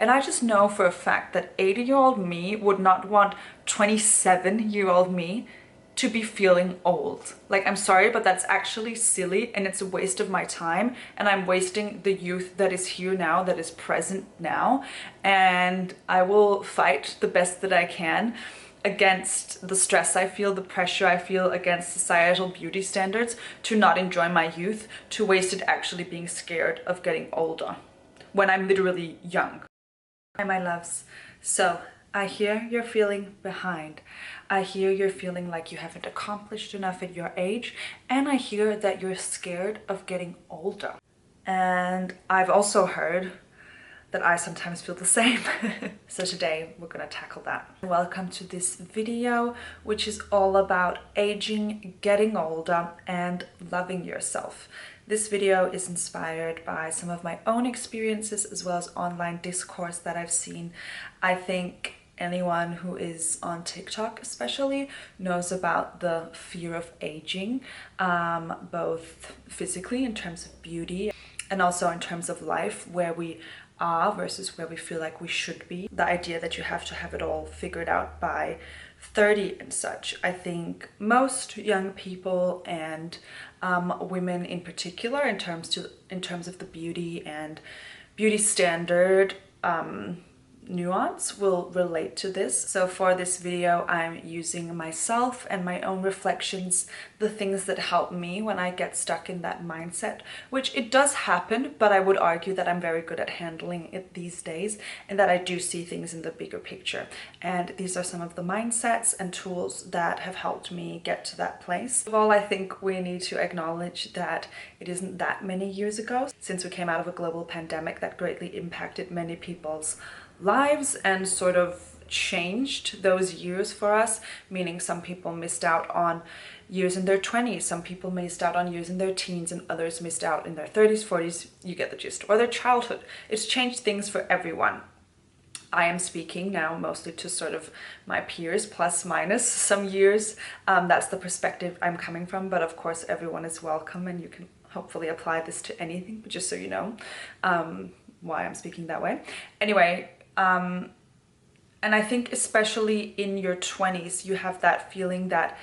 And I just know for a fact that 80-year-old me would not want 27-year-old me to be feeling old. Like, I'm sorry, but that's actually silly and it's a waste of my time, and I'm wasting the youth that is here now, that is present now. And I will fight the best that I can against the stress I feel, the pressure I feel, against societal beauty standards, to not enjoy my youth, to waste it actually being scared of getting older when I'm literally young. Hi, my loves. So I hear you're feeling behind. I hear you're feeling like you haven't accomplished enough at your age, and I hear that you're scared of getting older. And I've also heard that I sometimes feel the same. So today we're gonna tackle that. Welcome to this video, which is all about aging, getting older, and loving yourself. This video is inspired by some of my own experiences as well as online discourse that I've seen. I think anyone who is on TikTok especially knows about the fear of aging, both physically in terms of beauty and also in terms of life, where we are versus where we feel like we should be. The idea that you have to have it all figured out by 30 and such. I think most young people and women in particular, in terms of the beauty and beauty standard nuance, will relate to this. So for this video, I'm using myself and my own reflections, the things that help me when I get stuck in that mindset, which it does happen, but I would argue that I'm very good at handling it these days, and that I do see things in the bigger picture. And these are some of the mindsets and tools that have helped me get to that place. First of all, I think we need to acknowledge that it isn't that many years ago since we came out of a global pandemic that greatly impacted many people's lives and sort of changed those years for us, meaning some people missed out on years in their 20s, some people missed out on years in their teens, and others missed out in their 30s, 40s, you get the gist, or their childhood. It's changed things for everyone. I am speaking now mostly to sort of my peers, plus minus some years. That's the perspective I'm coming from, but of course everyone is welcome, and you can hopefully apply this to anything, but just so you know why I'm speaking that way. Anyway, and I think especially in your 20s, you have that feeling that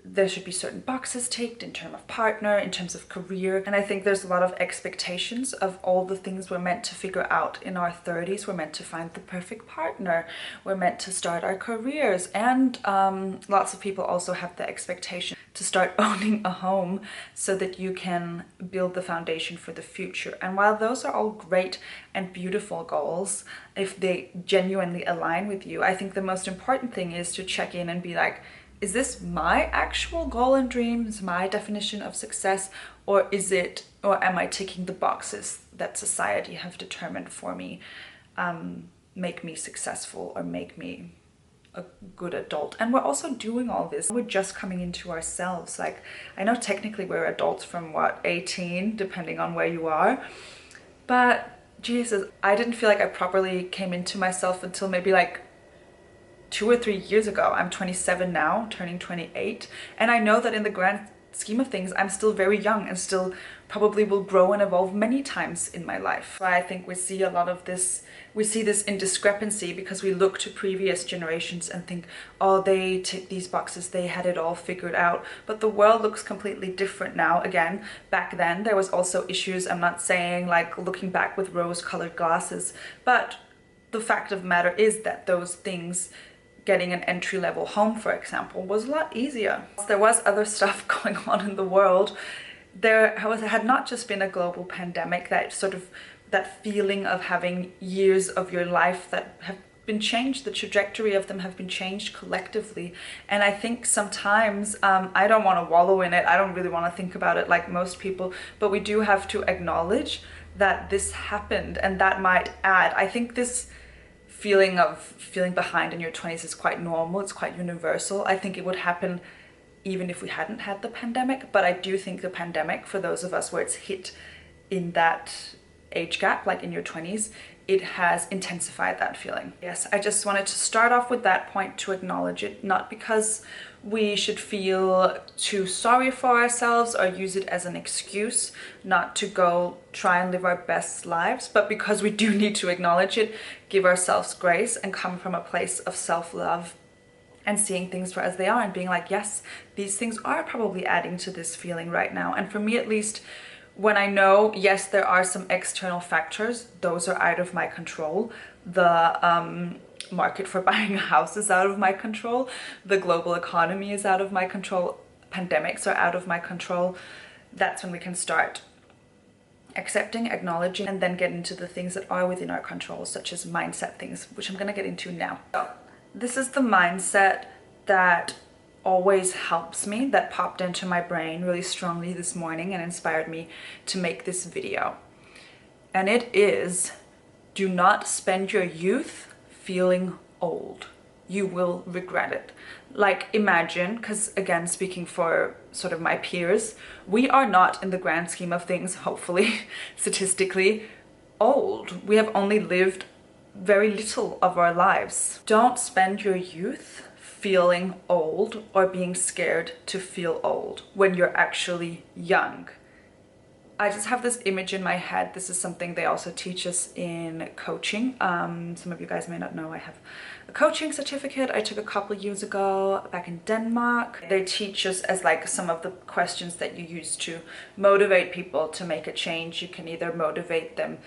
there should be certain boxes ticked in terms of partner, in terms of career. And I think there's a lot of expectations of all the things we're meant to figure out in our 30s. We're meant to find the perfect partner. We're meant to start our careers. And lots of people also have the expectation to start owning a home so that you can build the foundation for the future. And while those are all great and beautiful goals, if they genuinely align with you, I think the most important thing is to check in and be like, is this my actual goal and dreams, my definition of success, or am I ticking the boxes that society have determined for me, make me successful or make me a good adult? And we're also doing all this, we're just coming into ourselves. Like, I know technically we're adults from what, 18, depending on where you are, but Jesus, I didn't feel like I properly came into myself until maybe like 2 or 3 years ago. I'm 27 now, turning 28, and I know that in the grand scheme of things, I'm still very young and still probably will grow and evolve many times in my life. So I think we see a lot of this, we see this in discrepancy because we look to previous generations and think, oh, they tick these boxes, they had it all figured out. But the world looks completely different now. Again, back then there was also issues. I'm not saying like looking back with rose-colored glasses, but the fact of the matter is that those things, getting an entry-level home, for example, was a lot easier. There was other stuff going on in the world. There had not just been a global pandemic, that sort of, that feeling of having years of your life that have been changed, the trajectory of them have been changed collectively. And I think sometimes, I don't want to wallow in it, I don't really want to think about it like most people, but we do have to acknowledge that this happened, and that might add, I think this feeling of feeling behind in your 20s is quite normal, it's quite universal. I think it would happen even if we hadn't had the pandemic, but I do think the pandemic, for those of us where it's hit in that age gap, like in your 20s, it has intensified that feeling. Yes, I just wanted to start off with that point to acknowledge it, not because we should feel too sorry for ourselves or use it as an excuse not to go try and live our best lives, but because we do need to acknowledge it, give ourselves grace, and come from a place of self-love and seeing things for as they are and being like, yes, these things are probably adding to this feeling right now. And for me at least, when I know, yes, there are some external factors, those are out of my control. The market for buying a house is out of my control. The global economy is out of my control. Pandemics are out of my control. That's when we can start accepting, acknowledging, and then get into the things that are within our control, such as mindset things, which I'm gonna get into now. So this is the mindset that always helps me, that popped into my brain really strongly this morning and inspired me to make this video. And it is, do not spend your youth feeling old. You will regret it. Like, imagine, because again, speaking for sort of my peers, we are not, in the grand scheme of things, hopefully, statistically, old. We have only lived very little of our lives. Don't spend your youth feeling old or being scared to feel old when you're actually young. I just have this image in my head. This is something they also teach us in coaching. Some of you guys may not know I have a coaching certificate I took a couple years ago back in Denmark. They teach us as like some of the questions that you use to motivate people to make a change. You can either motivate them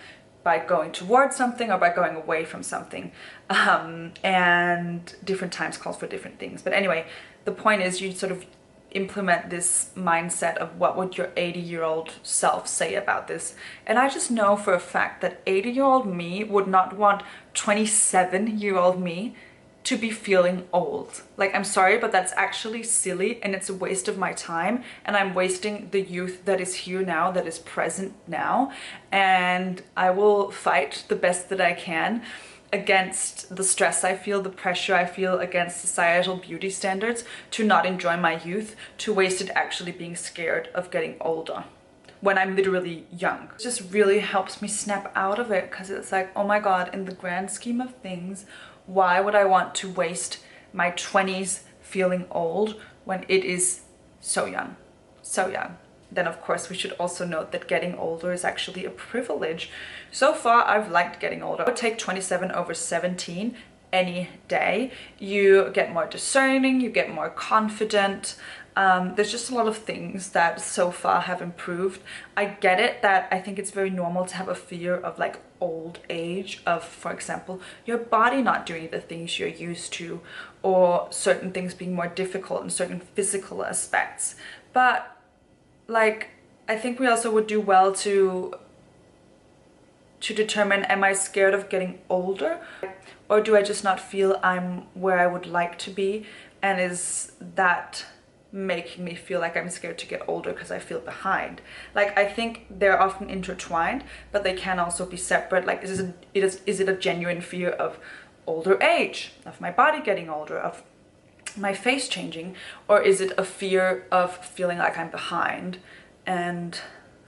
by going towards something or by going away from something. And different times calls for different things. But anyway, the point is you sort of implement this mindset of what would your 80-year-old self say about this. And I just know for a fact that 80-year-old me would not want 27-year-old me to be feeling old. Like, I'm sorry, but that's actually silly and it's a waste of my time, and I'm wasting the youth that is here now, that is present now, and I will fight the best that I can against the stress I feel, the pressure I feel, against societal beauty standards, to not enjoy my youth, to waste it actually being scared of getting older when I'm literally young. It just really helps me snap out of it, because it's like, oh my god, in the grand scheme of things, why would I want to waste my 20s feeling old when it is so young, so young? Then of course we should also note that getting older is actually a privilege. So far I've liked getting older. I would take 27 over 17 any day. You get more discerning, you get more confident. There's just a lot of things that so far have improved. I get it that I think it's very normal to have a fear of like old age, of, for example, your body not doing the things you're used to, or certain things being more difficult in certain physical aspects. But like, I think we also would do well to determine, am I scared of getting older, or do I just not feel I'm where I would like to be, and is that making me feel like I'm scared to get older because I feel behind? Like, I think they're often intertwined, but they can also be separate. Like, is it a genuine fear of older age, of my body getting older, of my face changing, or is it a fear of feeling like I'm behind? And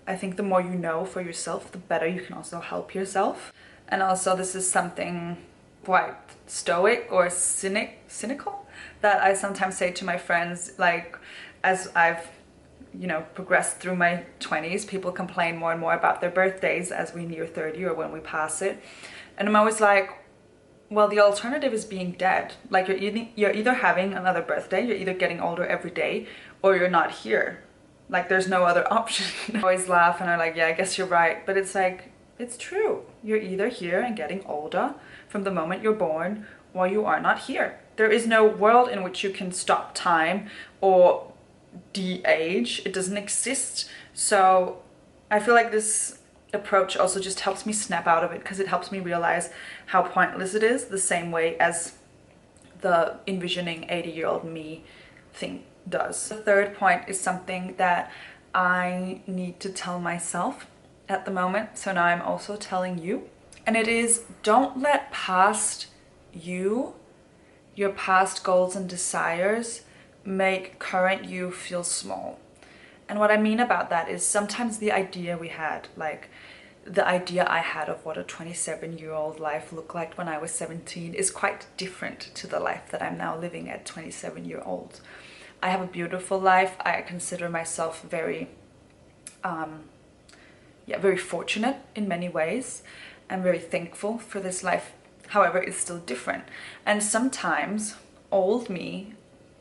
I think the more you know for yourself, the better you can also help yourself. And also, this is something quite stoic or cynical that I sometimes say to my friends, like, as I've, you know, progressed through my 20s, people complain more and more about their birthdays as we near 30 or when we pass it. And I'm always like, well, the alternative is being dead. Like, you're either having another birthday, you're either getting older every day, or you're not here. Like, there's no other option. I always laugh and I'm like, yeah, I guess you're right. But it's like, it's true. You're either here and getting older from the moment you're born, or you are not here. There is no world in which you can stop time or de-age. It doesn't exist. So I feel like this approach also just helps me snap out of it, because it helps me realize how pointless it is, the same way as the envisioning 80-year-old me thing does. The third point is something that I need to tell myself at the moment, so now I'm also telling you, and it is, don't let past you, your past goals and desires, make current you feel small. And what I mean about that is, sometimes the idea we had, like the idea I had of what a 27-year-old life looked like when I was 17 is quite different to the life that I'm now living at 27-year-old. I have a beautiful life. I consider myself very, very fortunate in many ways. I'm very thankful for this life. However, it's still different. And sometimes old me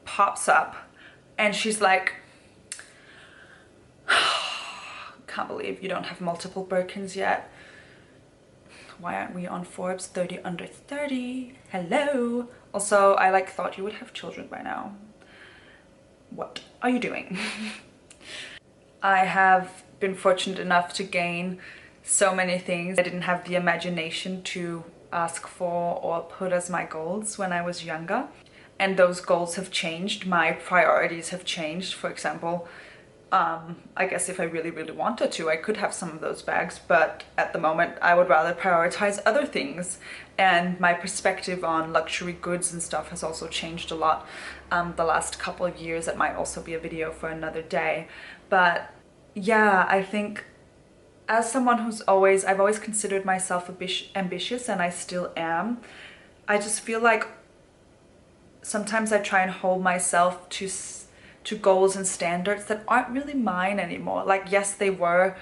pops up and she's like, can't believe you don't have multiple Birkins yet. Why aren't we on Forbes 30 under 30? Hello. Also, I like thought you would have children by now. What are you doing? I have been fortunate enough to gain so many things I didn't have the imagination to ask for or put as my goals when I was younger. And those goals have changed. My priorities have changed. For example, I guess if I really wanted to, I could have some of those bags, but at the moment I would rather prioritize other things. And my perspective on luxury goods and stuff has also changed a lot the last couple of years. That might also be a video for another day. But yeah, I think as someone who's I've always considered myself ambitious, and I still am. I just feel like sometimes I try and hold myself to goals and standards that aren't really mine anymore. Like, yes, they were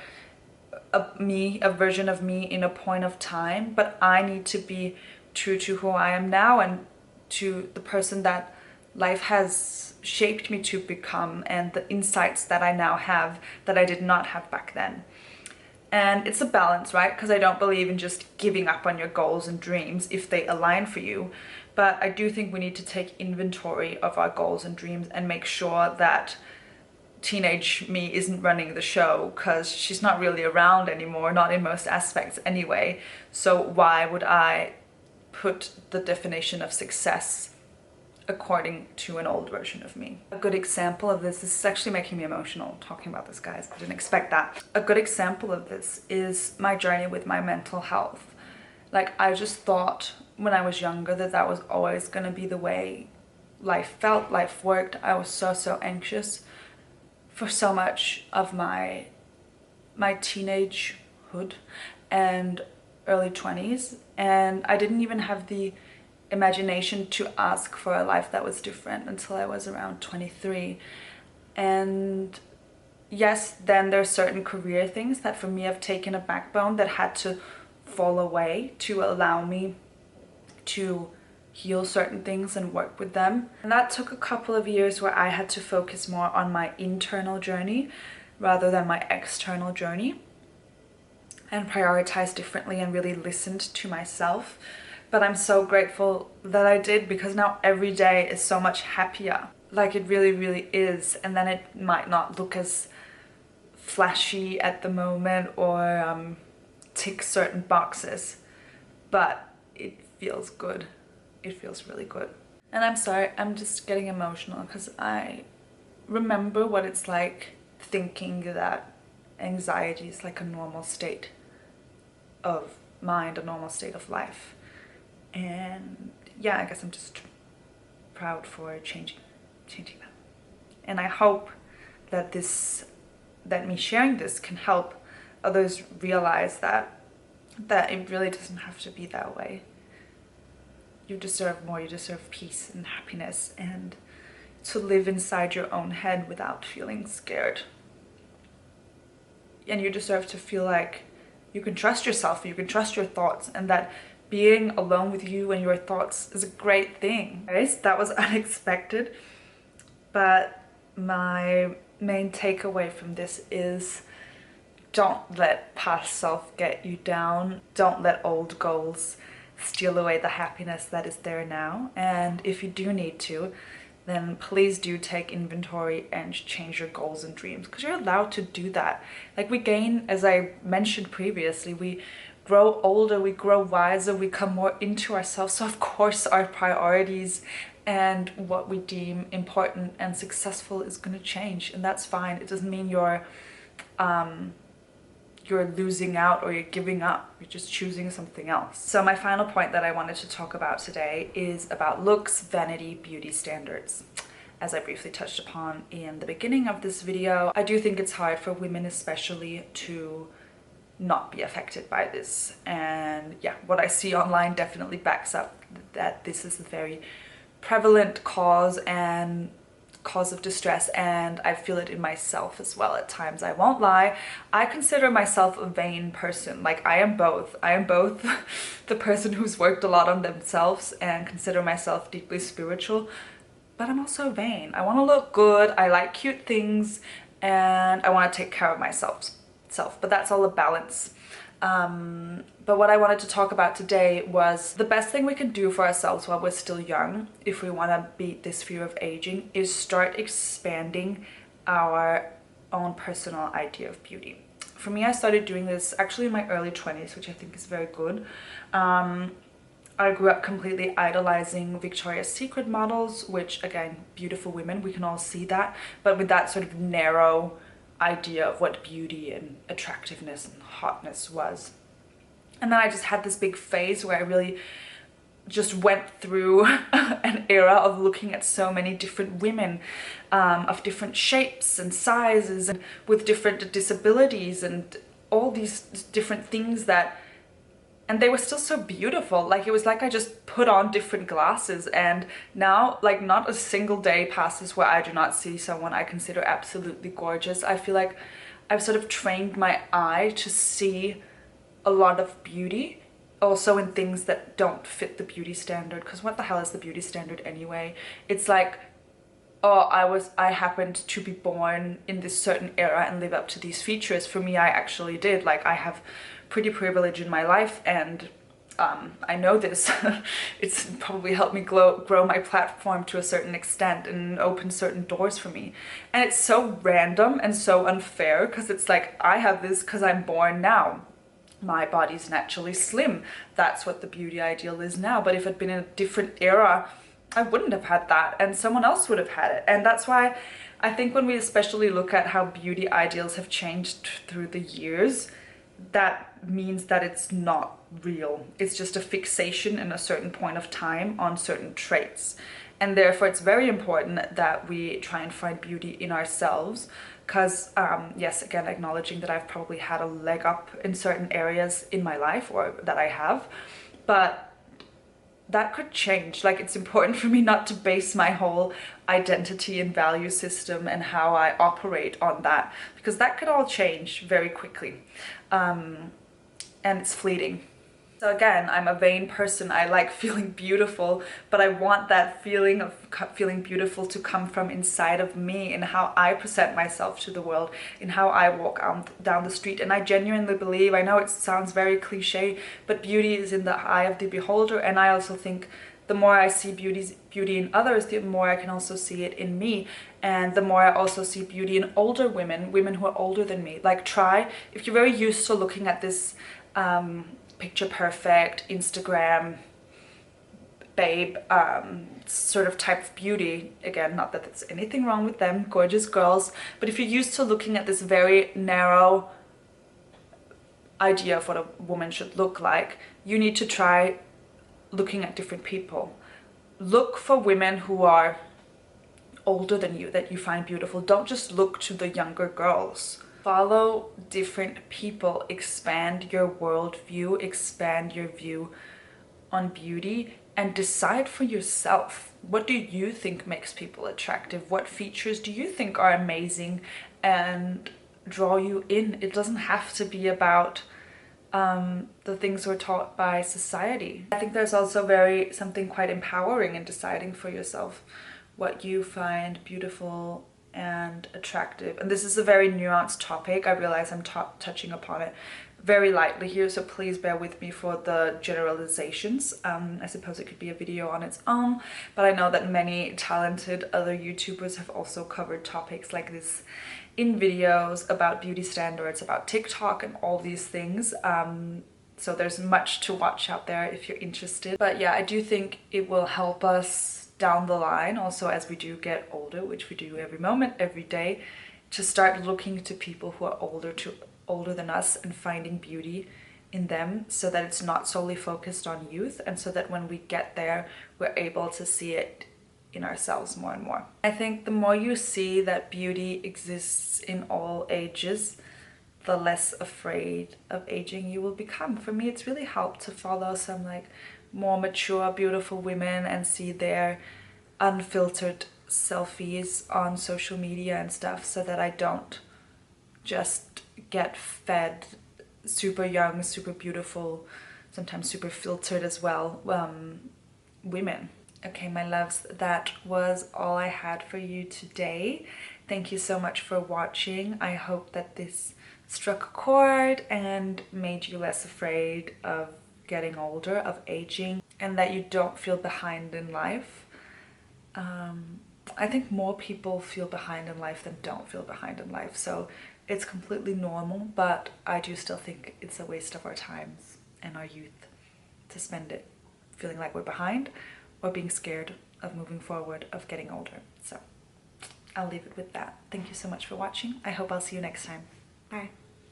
a version of me in a point of time, but I need to be true to who I am now and to the person that life has shaped me to become, and the insights that I now have that I did not have back then. And it's a balance, right? Because I don't believe in just giving up on your goals and dreams if they align for you. But I do think we need to take inventory of our goals and dreams and make sure that teenage me isn't running the show, because she's not really around anymore, not in most aspects anyway. So why would I put the definition of success according to an old version of me? A good example of this is actually making me emotional talking about this, guys. I didn't expect that. A good example of this is my journey with my mental health. Like, I just thought when I was younger that was always going to be the way life felt, life worked. I was so anxious for so much of my teenagehood and early 20s, and I didn't even have the imagination to ask for a life that was different until I was around 23. And yes, then there are certain career things that for me have taken a backbone that had to fall away to allow me to heal certain things and work with them. And that took a couple of years where I had to focus more on my internal journey rather than my external journey, and prioritize differently and really listened to myself. But I'm so grateful that I did, because now every day is so much happier. Like, it really is. And then it might not look as flashy at the moment or tick certain boxes, but it feels good. It feels really good. And I'm sorry, I'm just getting emotional because I remember what it's like thinking that anxiety is like a normal state of mind, a normal state of life. And yeah, I guess I'm just proud for changing that. And I hope that me sharing this can help others realize that it really doesn't have to be that way. You deserve more. You deserve peace and happiness, and to live inside your own head without feeling scared. And you deserve to feel like you can trust yourself, you can trust your thoughts, and that being alone with you and your thoughts is a great thing. Guys, that was unexpected, but my main takeaway from this is don't let past self get you down. Don't let old goals steal away the happiness that is there now. And if you do need to, then please do take inventory and change your goals and dreams, because you're allowed to do that. Like, we gain, as I mentioned previously, we grow older, we grow wiser, we come more into ourselves. So of course our priorities and what we deem important and successful is going to change, and that's fine. It doesn't mean you're losing out or you're giving up. You're just choosing something else. So my final point that I wanted to talk about today is about looks, vanity, beauty standards. As I briefly touched upon in the beginning of this video, I do think it's hard for women especially to not be affected by this. And yeah, what I see online definitely backs up that this is a very prevalent cause of distress, and I feel it in myself as well at times. I won't lie, I consider myself a vain person. Like, I am both the person who's worked a lot on themselves and consider myself deeply spiritual, but I'm also vain. I want to look good, I like cute things, and I want to take care of myself. But that's all a balance. But what I wanted to talk about today was the best thing we can do for ourselves while we're still young, if we want to beat this fear of aging, is start expanding our own personal idea of beauty. For me, I started doing this actually in my early 20s, which I think is very good. I grew up completely idolizing Victoria's Secret models, which, again, beautiful women, we can all see that, but with that sort of narrow idea of what beauty and attractiveness and hotness was. And then I just had this big phase where I really just went through an era of looking at so many different women of different shapes and sizes and with different disabilities and all these different things and they were still so beautiful. Like, it was like I just put on different glasses, and now, like, not a single day passes where I do not see someone I consider absolutely gorgeous. I feel like I've sort of trained my eye to see a lot of beauty, also in things that don't fit the beauty standard, because what the hell is the beauty standard anyway? It's like, oh, I happened to be born in this certain era and live up to these features. For me, I actually did. Like, I have pretty privilege in my life, and I know this. It's probably helped me grow my platform to a certain extent and open certain doors for me. And it's so random and so unfair, because it's like, I have this because I'm born now. My body's naturally slim. That's what the beauty ideal is now. But if it had been in a different era, I wouldn't have had that, and someone else would have had it. And that's why I think when we especially look at how beauty ideals have changed through the years, that means that it's not real. It's just a fixation in a certain point of time on certain traits. And therefore it's very important that we try and find beauty in ourselves, because yes, again, acknowledging that I've probably had a leg up in certain areas in my life, or that I have, but that could change. Like, it's important for me not to base my whole identity and value system and how I operate on that, because that could all change very quickly, and it's fleeting. So again, I'm a vain person. I like feeling beautiful, but I want that feeling of feeling beautiful to come from inside of me, and how I present myself to the world, in how I walk down the street. And I genuinely believe, I know it sounds very cliche, but beauty is in the eye of the beholder. And I also think the more I see beauty in others, the more I can also see it in me. And the more I also see beauty in older women who are older than me. Like, if you're very used to looking at this picture perfect Instagram babe sort of type of beauty, again, not that there's anything wrong with them, gorgeous girls, but if you're used to looking at this very narrow idea of what a woman should look like, you need to try looking at different people. Look for women who are older than you that you find beautiful. Don't just look to the younger girls. Follow different people, expand your worldview, expand your view on beauty, and decide for yourself. What do you think makes people attractive? What features do you think are amazing and draw you in? It doesn't have to be about the things we're taught by society. I think there's also something quite empowering in deciding for yourself what you find beautiful and attractive. And this is a very nuanced topic. I realize I'm touching upon it very lightly here, so please bear with me for the generalizations. I suppose it could be a video on its own, but I know that many talented other YouTubers have also covered topics like this in videos about beauty standards, about TikTok and all these things. So there's much to watch out there if you're interested. But yeah, I do think it will help us down the line, also as we do get older, which we do every moment, every day, to start looking to people who are older than us and finding beauty in them, so that it's not solely focused on youth, and so that when we get there, we're able to see it in ourselves more and more. I think the more you see that beauty exists in all ages, the less afraid of aging you will become. For me, it's really helped to follow some like more mature, beautiful women and see their unfiltered selfies on social media and stuff, so that I don't just get fed super young, super beautiful, sometimes super filtered as well, women. Okay, my loves, that was all I had for you today. Thank you so much for watching. I hope that this struck a chord and made you less afraid of getting older, of aging, and that you don't feel behind in life. I think more people feel behind in life than don't feel behind in life, so it's completely normal, but I do still think it's a waste of our times and our youth to spend it feeling like we're behind or being scared of moving forward, of getting older. So I'll leave it with that. Thank you so much for watching. I hope I'll see you next time. Bye.